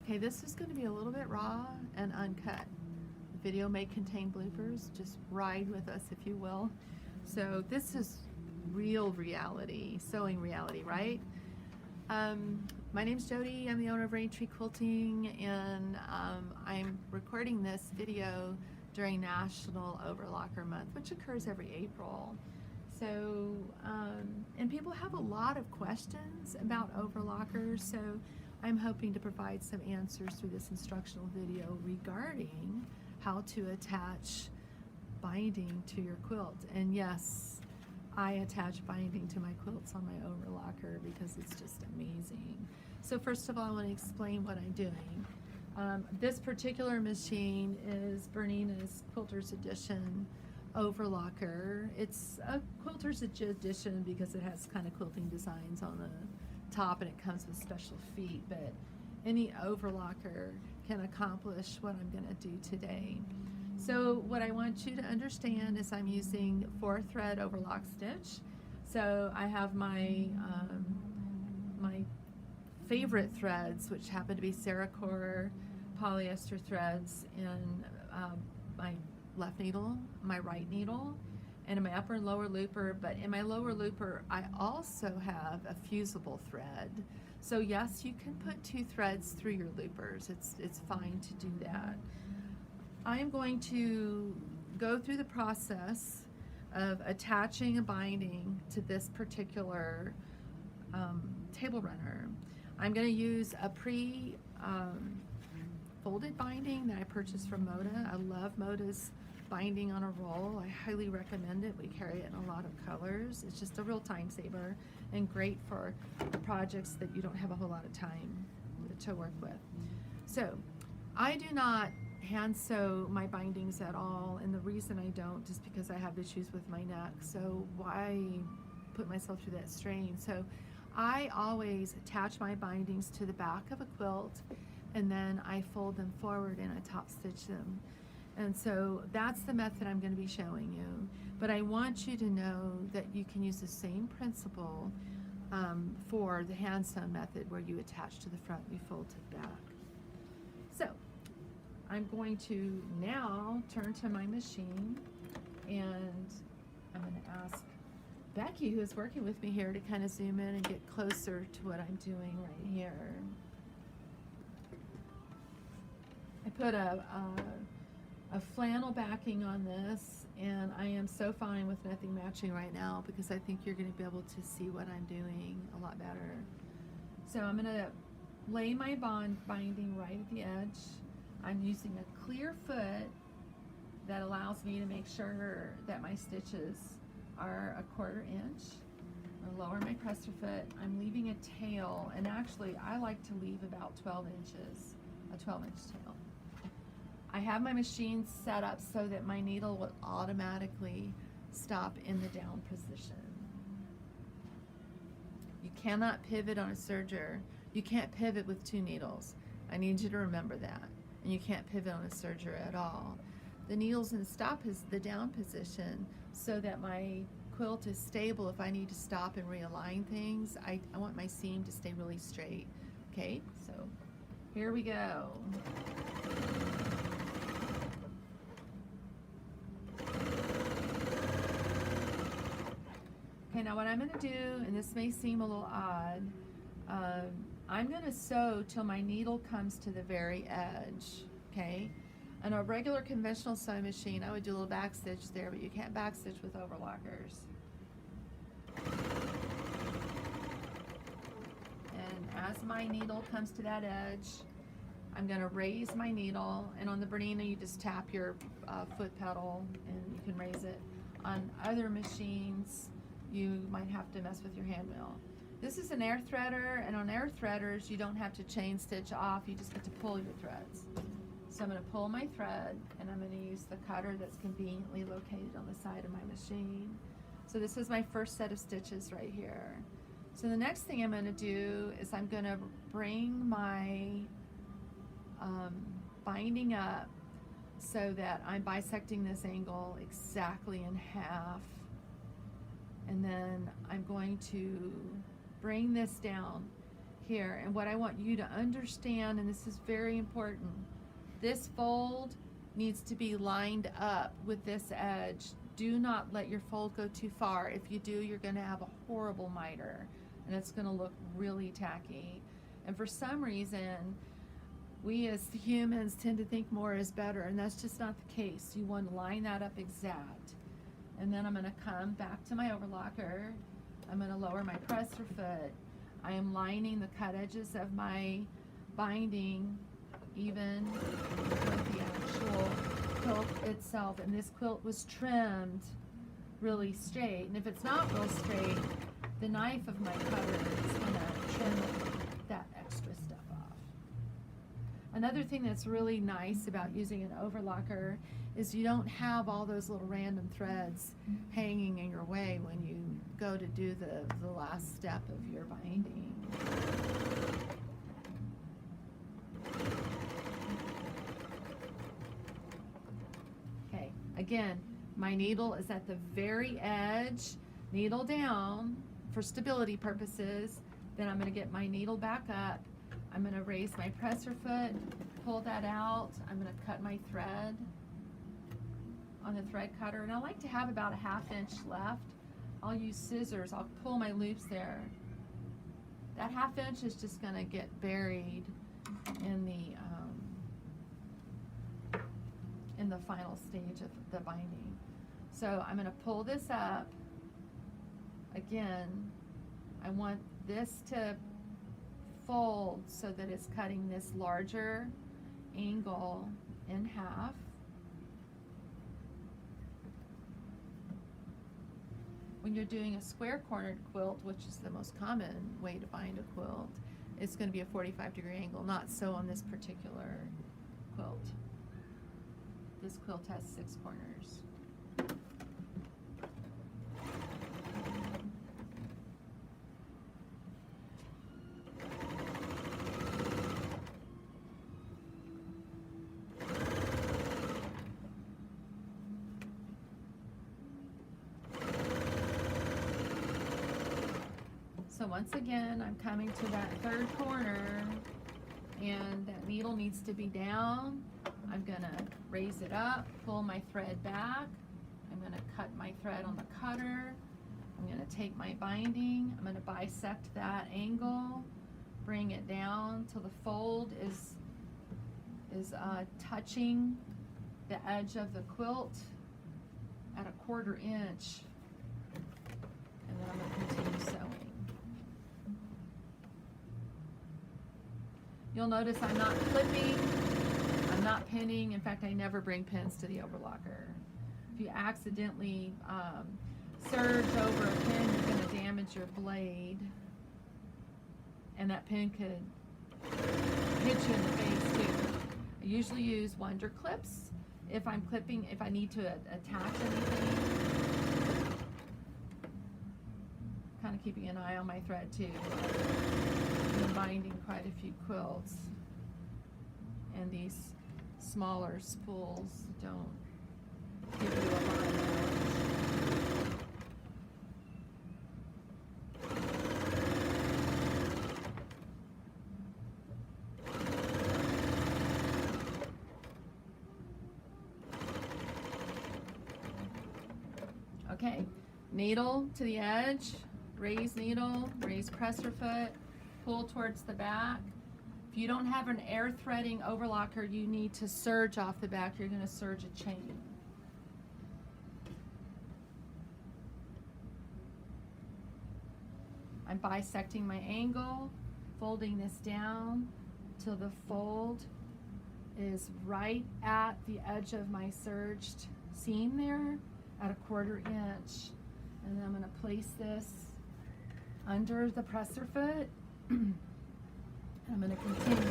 Okay, this is going to be a little bit raw and uncut. The video may contain bloopers. Just ride with us, if you will. So this is real reality, sewing reality, right? My name's Jodie. I'm the owner of Raintree Quilting, and I'm recording this video during National Overlocker Month, which occurs every April. So, and people have a lot of questions about overlockers, so I'm hoping to provide some answers through this instructional video regarding how to attach binding to your quilt. And yes, I attach binding to my quilts on my overlocker because it's just amazing. So first of all, I want to explain what I'm doing. This particular machine is BERNINA's Quilter's Edition overlocker. It's a Quilter's Edition because it has kind of quilting designs on the top and it comes with special feet, but any overlocker can accomplish what I'm going to do today. So what I want you to understand is I'm using 4-thread overlock stitch. So I have my my favorite threads, which happen to be Serger polyester threads in my left needle, my right needle, and in my upper and lower looper. But in my lower looper, I also have a fusible thread. So yes, you can put 2 threads through your loopers. It's fine to do that. I am going to go through the process of attaching a binding to this particular table runner. I'm going to use a folded binding that I purchased from Moda. I love Moda's binding on a roll. I highly recommend it. We carry it in a lot of colors. It's just a real time saver and great for projects that you don't have a whole lot of time to work with. So I do not hand sew my bindings at all, and the reason I don't is because I have issues with my neck, so why put myself through that strain? So I always attach my bindings to the back of a quilt, and then I fold them forward and I top stitch them. And so that's the method I'm going to be showing you. But I want you to know that you can use the same principle for the hand sewn method, where you attach to the front and you fold to the back. So I'm going to now turn to my machine, and I'm going to ask Becky, who is working with me here, to kind of zoom in and get closer to what I'm doing right here. I put a flannel backing on this, and I am so fine with nothing matching right now because I think you're going to be able to see what I'm doing a lot better. So I'm going to lay my binding right at the edge. I'm using a clear foot that allows me to make sure that my stitches are a 1/4 inch. I lower my presser foot. I'm leaving a tail, and actually I like to leave about 12 inches, a 12-inch tail. I have my machine set up so that my needle will automatically stop in the down position. You cannot pivot on a serger. You can't pivot with 2 needles. I need you to remember that. And you can't pivot on a serger at all. The needle's in the down position so that my quilt is stable. If I need to stop and realign things, I want my seam to stay really straight. Okay, so here we go. Okay, now what I'm going to do, and this may seem a little odd, I'm going to sew till my needle comes to the very edge, okay? On a regular conventional sewing machine, I would do a little back stitch there, but you can't back stitch with overlockers. And as my needle comes to that edge, I'm going to raise my needle, and on the Bernina you just tap your foot pedal and you can raise it. On other machines, you might have to mess with your hand wheel. This is an air threader, and on air threaders you don't have to chain stitch off, you just get to pull your threads. So I'm going to pull my thread, and I'm going to use the cutter that's conveniently located on the side of my machine. So this is my first set of stitches right here. So the next thing I'm going to do is I'm going to bring my binding up so that I'm bisecting this angle exactly in half, and then I'm going to bring this down. here, and what I want you to understand, and this is very important, this fold needs to be lined up with this edge. Do not let your fold go too far. If you do, you're going to have a horrible miter, and it's going to look really tacky. And for some reason, we as humans tend to think more is better, and that's just not the case. You want to line that up exact. And then I'm going to come back to my overlocker. I'm going to lower my presser foot. I am lining the cut edges of my binding even with the actual quilt itself. And this quilt was trimmed really straight. And if it's not real straight, the knife of my cutter is going to trim that extra stuff off. Another thing that's really nice about using an overlocker is you don't have all those little random threads hanging in your way when you go to do the last step of your binding. Okay, again, my needle is at the very edge, needle down for stability purposes. Then I'm going to get my needle back up. I'm going to raise my presser foot, pull that out. I'm going to cut my thread on the thread cutter, and I like to have about a 1/2 inch left. I'll use scissors. I'll pull my loops there. That 1/2 inch is just going to get buried in the final stage of the binding. So I'm going to pull this up. Again, I want this to fold so that it's cutting this larger angle in half. When you're doing a square cornered quilt, which is the most common way to bind a quilt, it's going to be a 45-degree angle, not so on this particular quilt. This quilt has 6 corners. So once again, I'm coming to that 3rd corner, and that needle needs to be down. I'm gonna raise it up, pull my thread back. I'm gonna cut my thread on the cutter. I'm gonna take my binding. I'm gonna bisect that angle, bring it down till the fold is touching the edge of the quilt at a 1/4 inch. And then I'm gonna continue sewing. You'll notice I'm not clipping, I'm not pinning. In fact, I never bring pins to the overlocker. If you accidentally surge over a pin, you're going to damage your blade, and that pin could hit you in the face too. I usually use Wonder clips if I'm clipping, if I need to attach anything. Kind of keeping an eye on my thread too. I'm binding quite a few quilts, and these smaller spools don't give you a lot of Okay, needle to the edge, raise needle, raise presser foot, pull towards the back. If you don't have an air threading overlocker, you need to serge off the back. You're going to serge a chain. I'm bisecting my angle, folding this down till the fold is right at the edge of my serged seam there at a 1/4 inch. And then I'm going to place this under the presser foot. I'm going to continue.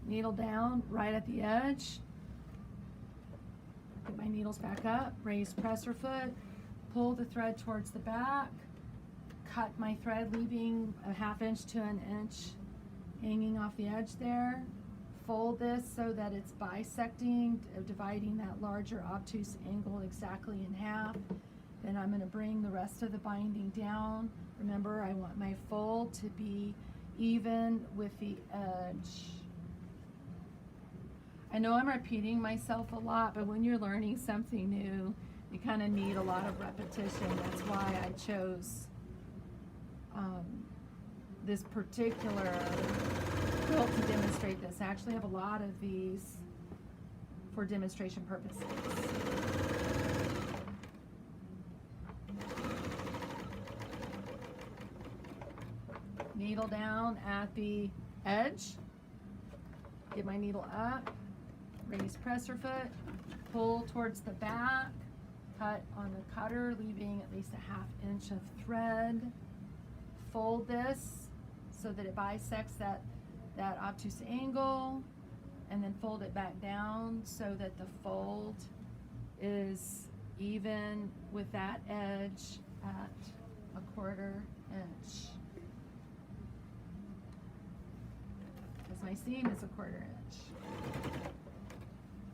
Needle down right at the edge. Get my needles back up, raise presser foot, pull the thread towards the back, cut my thread leaving a 1/2 inch to 1 inch hanging off the edge there. Fold this so that it's bisecting, dividing that larger obtuse angle exactly in half. Then I'm going to bring the rest of the binding down. Remember, I want my fold to be even with the edge. I know I'm repeating myself a lot, but when you're learning something new, you kind of need a lot of repetition. That's why I chose this particular quilt to demonstrate this. I actually have a lot of these for demonstration purposes. Needle down at the edge, get my needle up, raise presser foot, pull towards the back, cut on the cutter, leaving at least a 1/2 inch of thread. Fold this so that it bisects that obtuse angle, and then fold it back down so that the fold is even with that edge at a 1/4 inch. Because my seam is a 1/4 inch.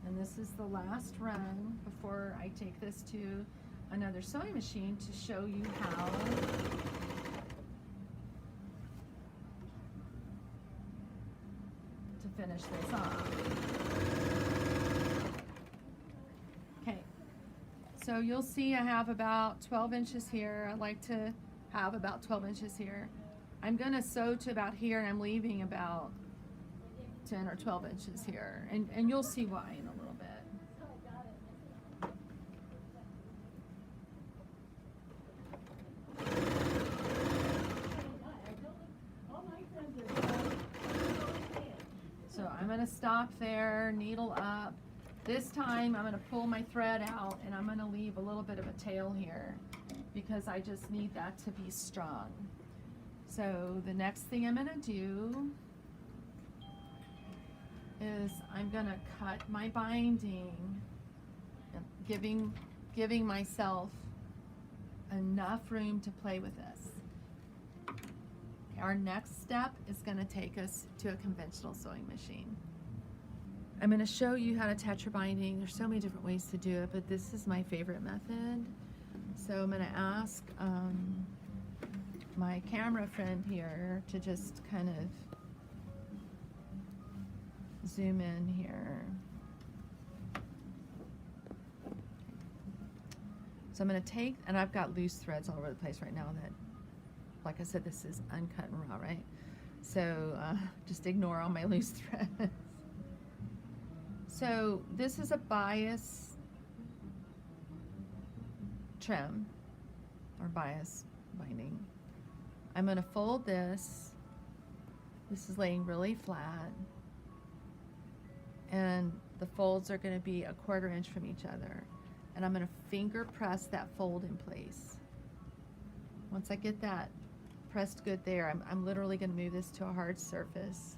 And this is the last run before I take this to another sewing machine to show you how to finish this off. Okay, so you'll see I have about 12 inches here. I like to have about 12 inches here. I'm going to sew to about here, and I'm leaving about 10 or 12 inches here, and you'll see why in a little bit. So I'm going to stop there, needle up. This time I'm going to pull my thread out, and I'm going to leave a little bit of a tail here because I just need that to be strong. So the next thing I'm going to do is I'm going to cut my binding, giving myself enough room to play with this. Our next step is going to take us to a conventional sewing machine. I'm going to show you how to attach your binding. There's so many different ways to do it, but this is my favorite method. So I'm going to ask my camera friend here to just kind of zoom in here. So I'm going to take, and I've got loose threads all over the place right now that, like I said, this is uncut and raw, right? So just ignore all my loose threads. So this is a bias trim or bias binding. I'm going to fold this. This is laying really flat, and the folds are going to be a 1/4 inch from each other, and I'm going to finger press that fold in place. Once I get that pressed good there, I'm literally going to move this to a hard surface.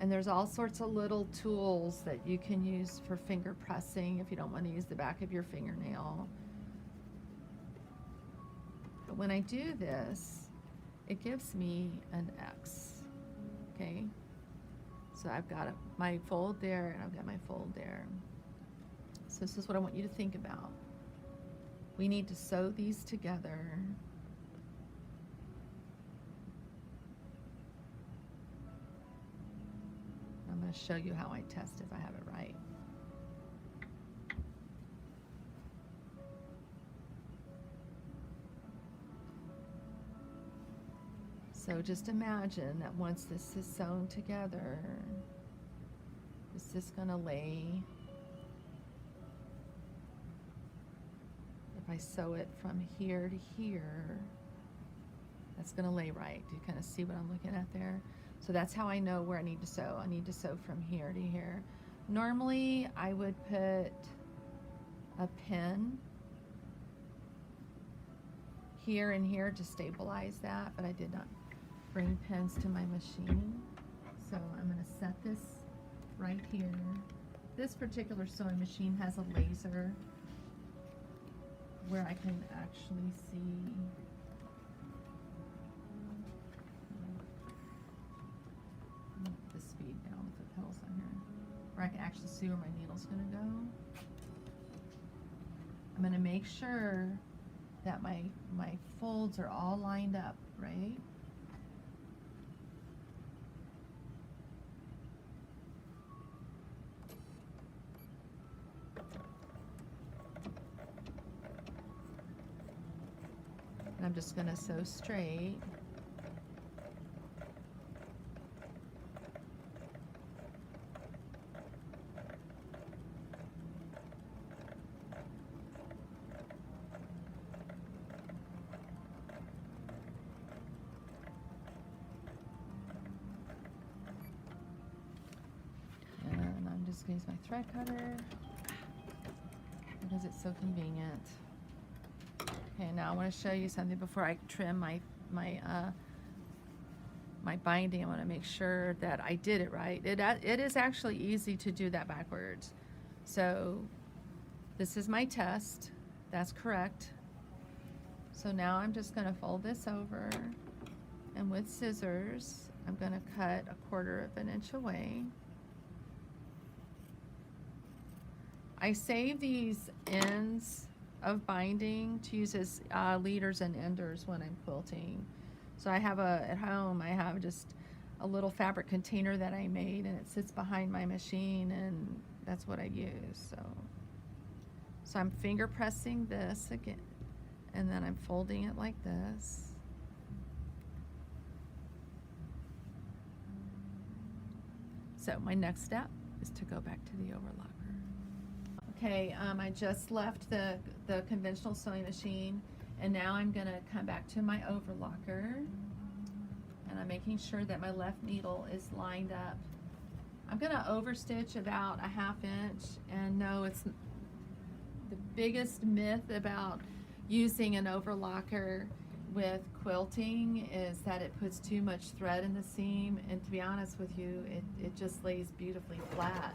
And there's all sorts of little tools that you can use for finger pressing if you don't want to use the back of your fingernail. But when I do this, it gives me an X, okay? So I've got my fold there, and I've got my fold there. So this is what I want you to think about. We need to sew these together. I'm going to show you how I test if I have it right. So just imagine that once this is sewn together, this is going to lay, if I sew it from here to here, that's going to lay right. Do you kind of see what I'm looking at there? So that's how I know where I need to sew. I need to sew from here to here. Normally, I would put a pin here and here to stabilize that, but I did not bring pins to my machine. So I'm going to set this right here. This particular sewing machine has a laser where I can actually see actually see where my needle's gonna go. I'm gonna make sure that my folds are all lined up, right? And I'm just gonna sew straight. And I'm just gonna use my thread cutter because it's so convenient. Okay, now I want to show you something before I trim my binding. I want to make sure that I did it right. It is actually easy to do that backwards. So this is my test. That's correct. So now I'm just going to fold this over, and with scissors I'm going to cut 1/4 of an inch away. I save these ends of binding to use as leaders and enders when I'm quilting. So I have at home I have just a little fabric container that I made, and it sits behind my machine, and that's what I use. So I'm finger pressing this again, and then I'm folding it like this. So my next step is to go back to the overlocker. Okay, I just left the conventional sewing machine, and now I'm going to come back to my overlocker, and I'm making sure that my left needle is lined up. I'm going to overstitch about 1/2 inch, and no, it's the biggest myth about using an overlocker with quilting is that it puts too much thread in the seam, and to be honest with you, it just lays beautifully flat.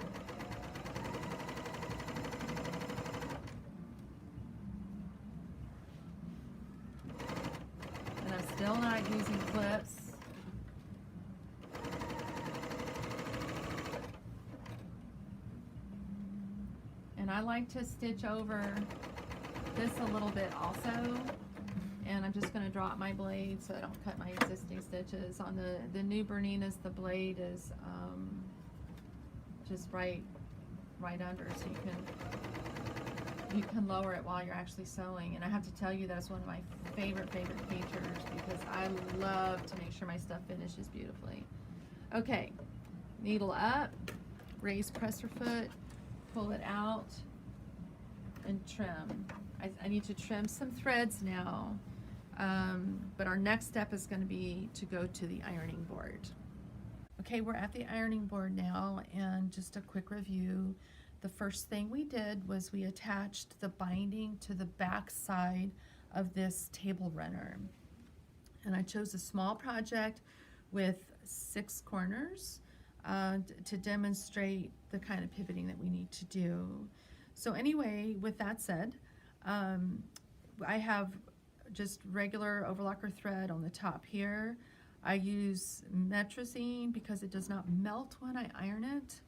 Still not using clips. And I like to stitch over this a little bit also. And I'm just going to drop my blade so I don't cut my existing stitches. On the new Berninas, the blade is just right under, so you can lower it while you're actually sewing. And I have to tell you, that's one of my favorite features, because I love to make sure my stuff finishes beautifully. Okay, needle up, raise presser foot, pull it out, and trim. I need to trim some threads now, but our next step is going to be to go to the ironing board. Okay, we're at the ironing board now, and just a quick review. The first thing we did was we attached the binding to the back side of this table runner. And I chose a small project with 6 corners to demonstrate the kind of pivoting that we need to do. So anyway, with that said, I have just regular overlocker thread on the top here. I use metrazine because it does not melt when I iron it.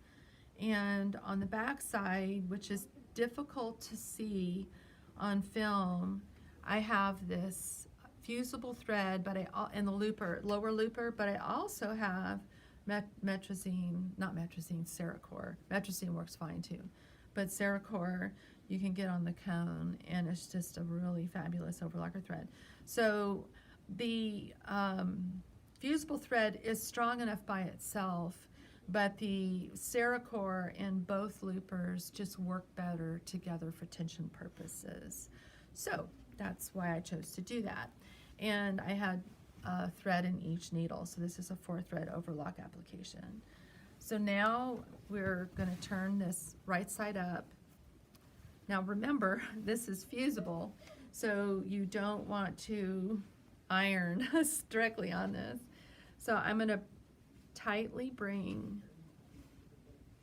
And on the back side, which is difficult to see on film, I have this fusible thread, but in the lower looper, but I also have metrazine, not metrazine, Serger. Metrazine works fine too, but Serger you can get on the cone, and it's just a really fabulous overlocker thread. So the fusible thread is strong enough by itself, but the Serger in both loopers just work better together for tension purposes. So that's why I chose to do that. And I had a thread in each needle, so this is a 4-thread overlock application. So now we're going to turn this right side up. Now remember, this is fusible, so you don't want to iron directly on this. So I'm going to tightly bring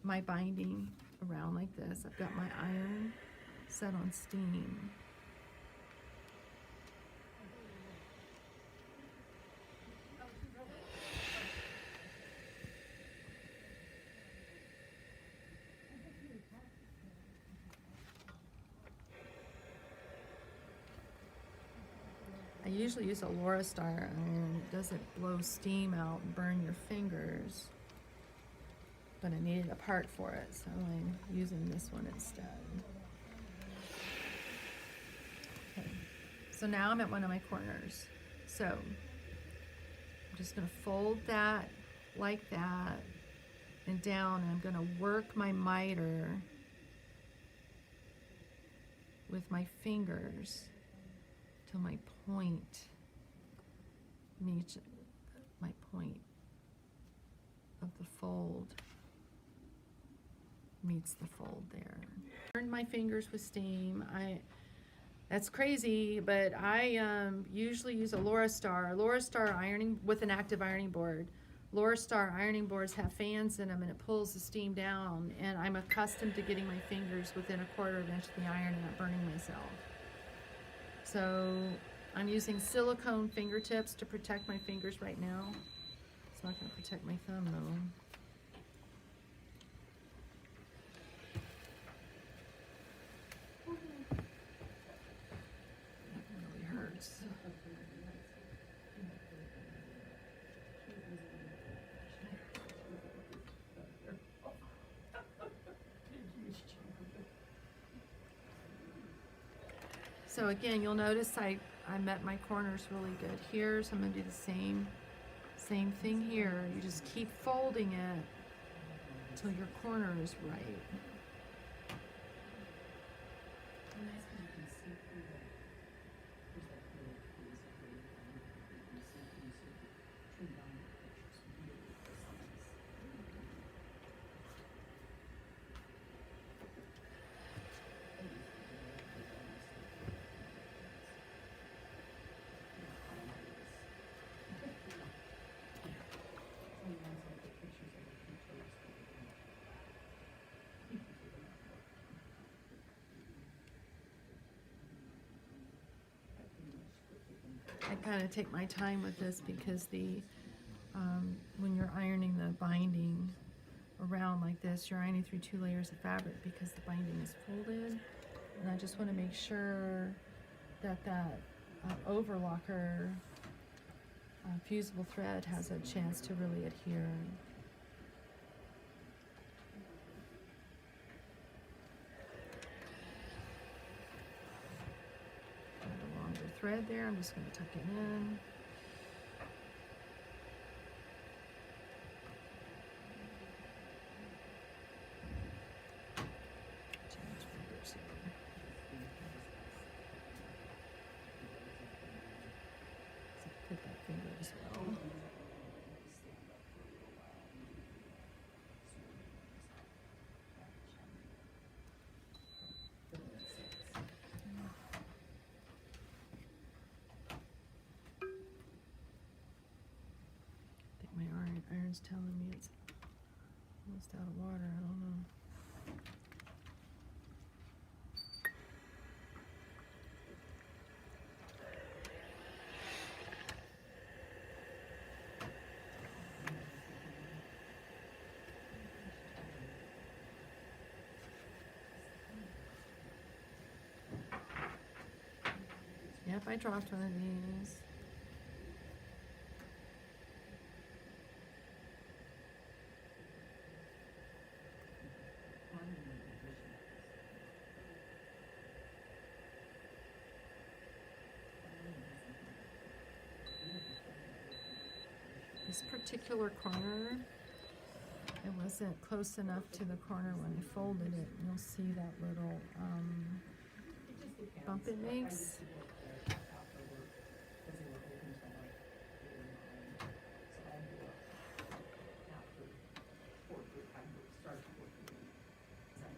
my binding around like this. I've got my iron set on steam. usually use a Laura Star iron. It doesn't blow steam out and burn your fingers. But I needed a part for it, so I'm using this one instead. Okay. So now I'm at one of my corners. So I'm just going to fold that like that and down, and I'm going to work my miter with my fingers till my point meets my point of the fold meets the fold there. Burned my fingers with steam. That's crazy, but I usually use a Laura Star ironing with an active ironing board. Laura Star ironing boards have fans in them and it pulls the steam down, and I'm accustomed to getting my fingers within a quarter of an inch of the iron and not burning myself. So I'm using silicone fingertips to protect my fingers right now. It's not going to protect my thumb though. So again, you'll notice I met my corners really good here, so I'm going to do the same thing here. You just keep folding it until your corner is right. I kind of take my time with this because when you're ironing the binding around like this, you're ironing through 2 layers of fabric because the binding is folded, and I just want to make sure that overlocker fusible thread has a chance to really adhere. Thread there, I'm just going to tuck it in. Change fingers here. So put that finger as well. Iron's telling me it's almost out of water. I don't know. Yep, I dropped one of these. This particular corner, it wasn't close enough to the corner when I folded it. You'll see that little bump it makes.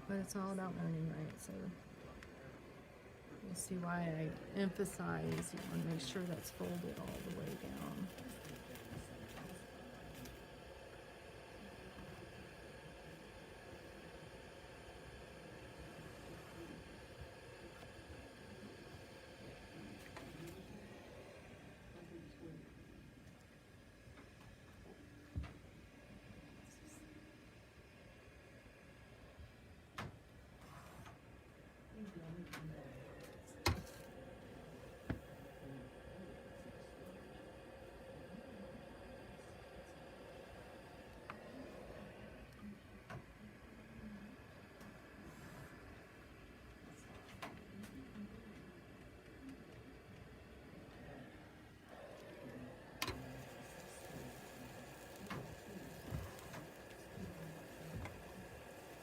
But it's all about learning, right? So you'll see why I emphasize you want to make sure that's folded all the way down.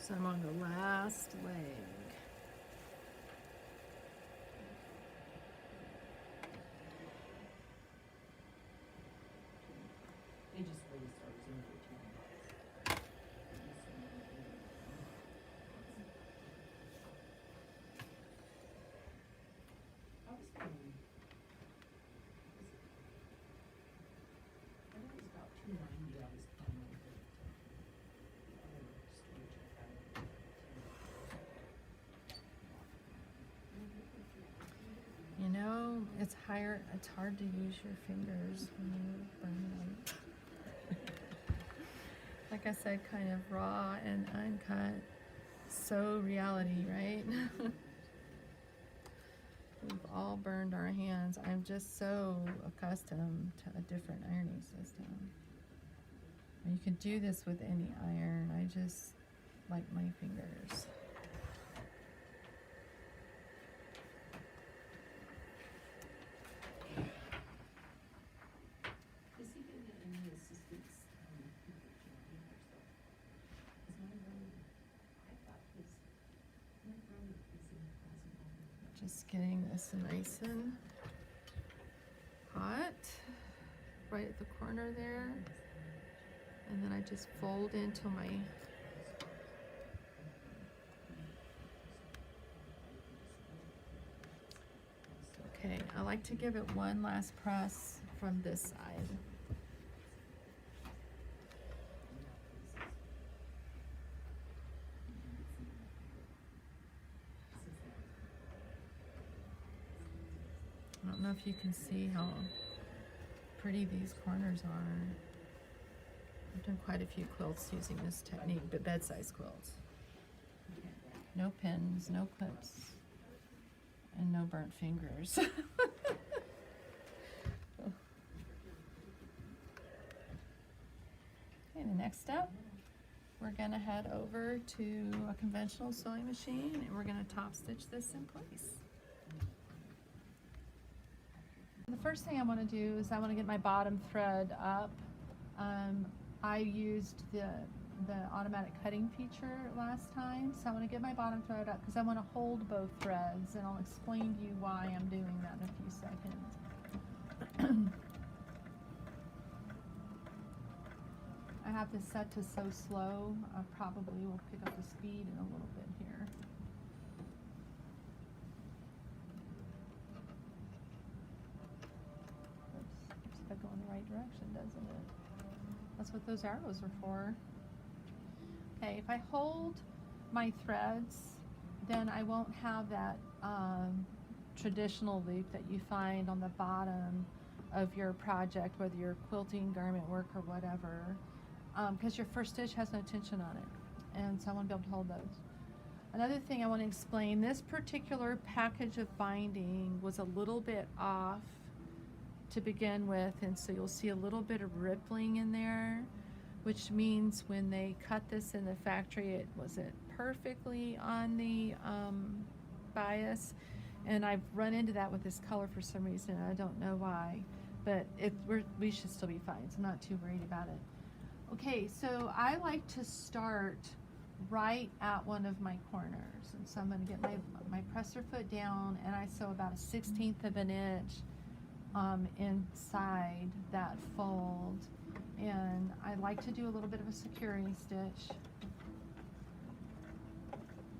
So I'm on the last leg. They just really start using it. I was paying. I think it was about $290 I was paying for the other storage I had. You know, it's hard to use your fingers when you burn them. Like I said, kind of raw and uncut. So reality, right? We've all burned our hands. I'm just so accustomed to a different ironing system. And you can do this with any iron. I just like my fingers. Is he getting any assistance? People can't do their stuff. Is my brother, I thought my brother is impossible. Just getting this nice and hot right at the corner there, and then I just fold into my okay. I like to give it one last press from this side. I don't know if you can see how pretty these corners are. I've done quite a few quilts using this technique, but bed-size quilts. No pins, no clips, and no burnt fingers. Okay, the next step, we're gonna head over to a conventional sewing machine and we're gonna top stitch this in place. The first thing I want to do is I want to get my bottom thread up. I used the automatic cutting feature last time, so I want to get my bottom thread up because I want to hold both threads, and I'll explain to you why I'm doing that in a few seconds. I have this set to so slow. I probably will pick up the speed in a little bit here. Looks like going the right direction, doesn't it? That's what those arrows are for. Okay, if I hold my threads, then I won't have that traditional loop that you find on the bottom of your project, whether you're quilting, garment work, or whatever, because your first stitch has no tension on it, and so I want to be able to hold those. Another thing I want to explain, this particular package of binding was a little bit off to begin with, and so you'll see a little bit of rippling in there, which means when they cut this in the factory, it wasn't perfectly on the bias, and I've run into that with this color for some reason, and I don't know why, but we should still be fine, so I'm not too worried about it. Okay, so I like to start right at one of my corners, and so I'm going to get my presser foot down, and I sew about a 1/16 of an inch inside that fold, and I like to do a little bit of a securing stitch,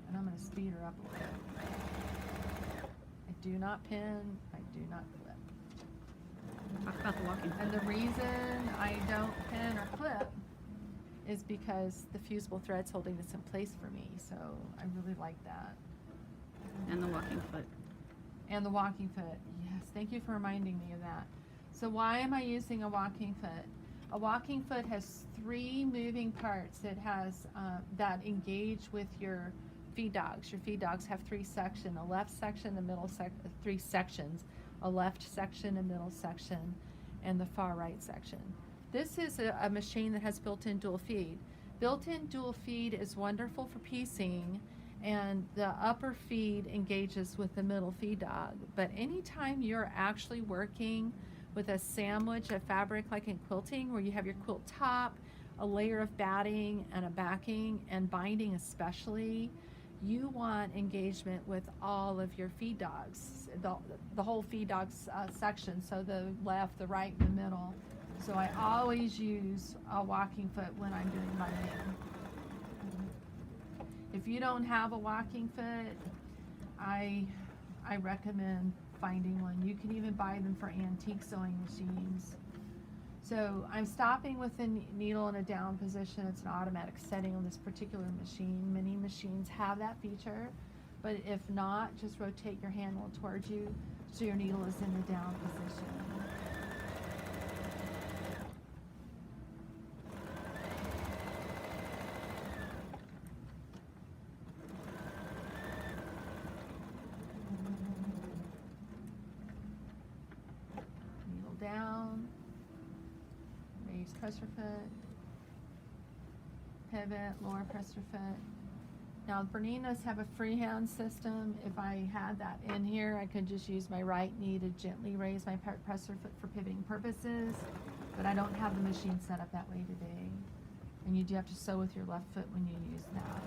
and I'm going to speed her up a little bit. I do not pin, I do not clip. Talk about the walking foot. And the reason I don't pin or clip is because the fusible thread's holding this in place for me, so I really like that. And the walking foot. And the walking foot, yes, thank you for reminding me of that. So why am I using a walking foot? A walking foot has 3 moving parts. It has that engage with your feed dogs. Your feed dogs have 3 sections, a left section, a middle 3 sections, a left section, a middle section, and the far right section. This is a machine that has built-in dual feed. Built-in dual feed is wonderful for piecing, and the upper feed engages with the middle feed dog. But anytime you're actually working with a sandwich of fabric, like in quilting, where you have your quilt top, a layer of batting and a backing and binding especially, you want engagement with all of your feed dogs, the whole feed dogs section, so the left, the right, and the middle. So I always use a walking foot when I'm doing binding. If you don't have a walking foot, I recommend finding one. You can even buy them for antique sewing machines. So I'm stopping with the needle in a down position. It's an automatic setting on this particular machine. Many machines have that feature, but if not, just rotate your handle towards you so your needle is in the down position. Needle down. Raise presser foot, pivot, lower presser foot. Now Berninas have a freehand system. If I had that in here, I could just use my right knee to gently raise my presser foot for pivoting purposes, but I don't have the machine set up that way today. And you do have to sew with your left foot when you use that.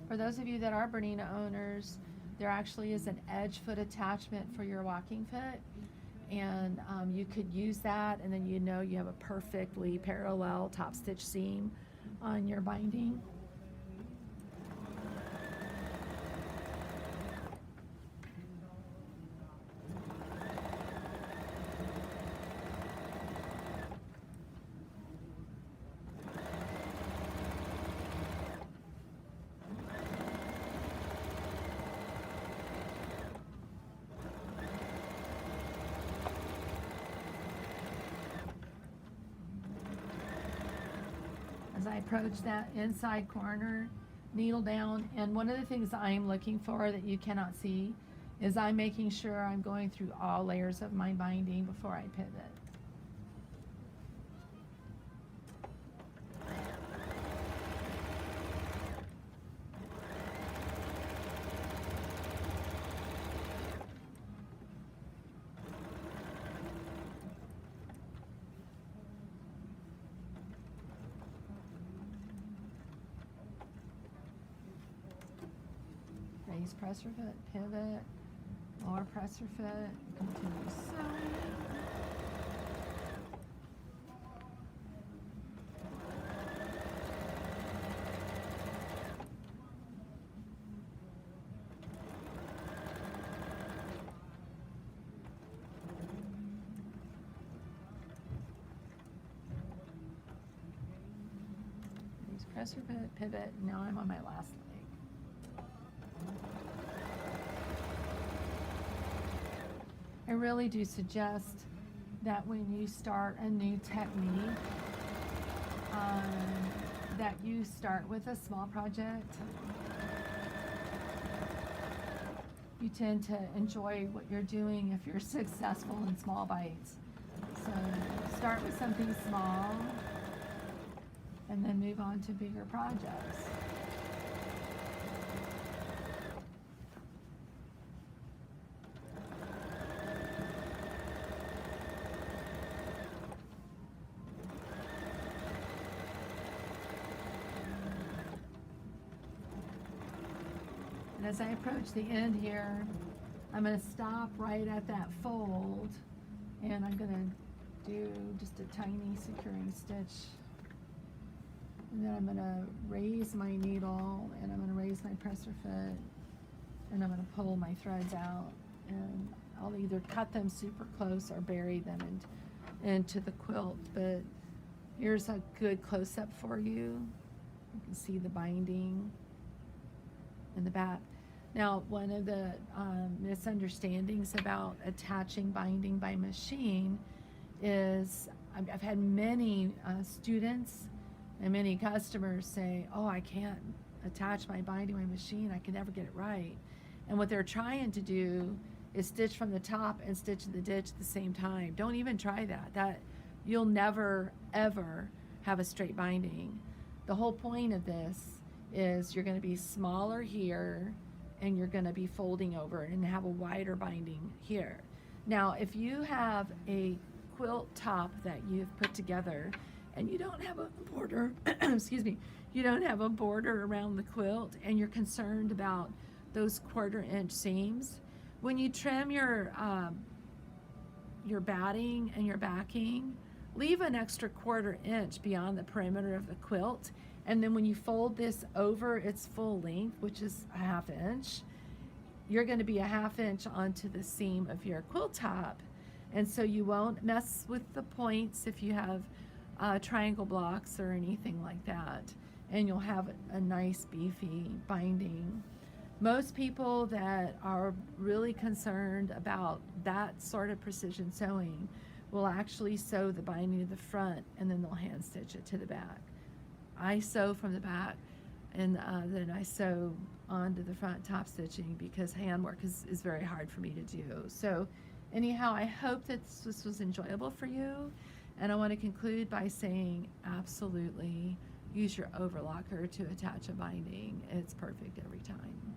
For those of you that are Bernina owners, there actually is an edge foot attachment for your walking foot, and you could use that, and then you know you have a perfectly parallel top stitch seam on your binding. As I approach that inside corner, needle down, and one of the things I'm looking for that you cannot see is I'm making sure I'm going through all layers of my binding before I pivot. Raise presser foot, pivot, lower presser foot, continue sewing. Raise presser foot, pivot, now I'm on my last leg. I really do suggest that when you start a new technique, that you start with a small project. You tend to enjoy what you're doing if you're successful in small bites. So start with something small and then move on to bigger projects. And as I approach the end here, I'm going to stop right at that fold, and I'm going to do just a tiny securing stitch. And then I'm going to raise my needle, and I'm going to raise my presser foot, and I'm going to pull my threads out, and I'll either cut them super close or bury them into the quilt. But here's a good close-up for you. You can see the binding in the back. Now, one of the misunderstandings about attaching binding by machine is I've had many students and many customers say, oh, I can't attach my binding by machine, I can never get it right. And what they're trying to do is stitch from the top and stitch in the ditch at the same time. Don't even try that. You'll never, ever have a straight binding. The whole point of this is you're going to be smaller here and you're going to be folding over and have a wider binding here. Now, if you have a quilt top that you've put together and you don't have a border, excuse me, you don't have a border around the quilt and you're concerned about those 1/4 inch seams, when you trim your batting and your backing, leave an extra 1/4 inch beyond the perimeter of the quilt, and then when you fold this over its full length, which is a 1/2 inch, you're going to be a 1/2 inch onto the seam of your quilt top, and so you won't mess with the points if you have triangle blocks or anything like that, and you'll have a nice beefy binding. Most people that are really concerned about that sort of precision sewing will actually sew the binding to the front and then they'll hand stitch it to the back. I sew from the back and then I sew onto the front top stitching because handwork is very hard for me to do. So anyhow, I hope that this was enjoyable for you, and I want to conclude by saying absolutely use your overlocker to attach a binding. It's perfect every time.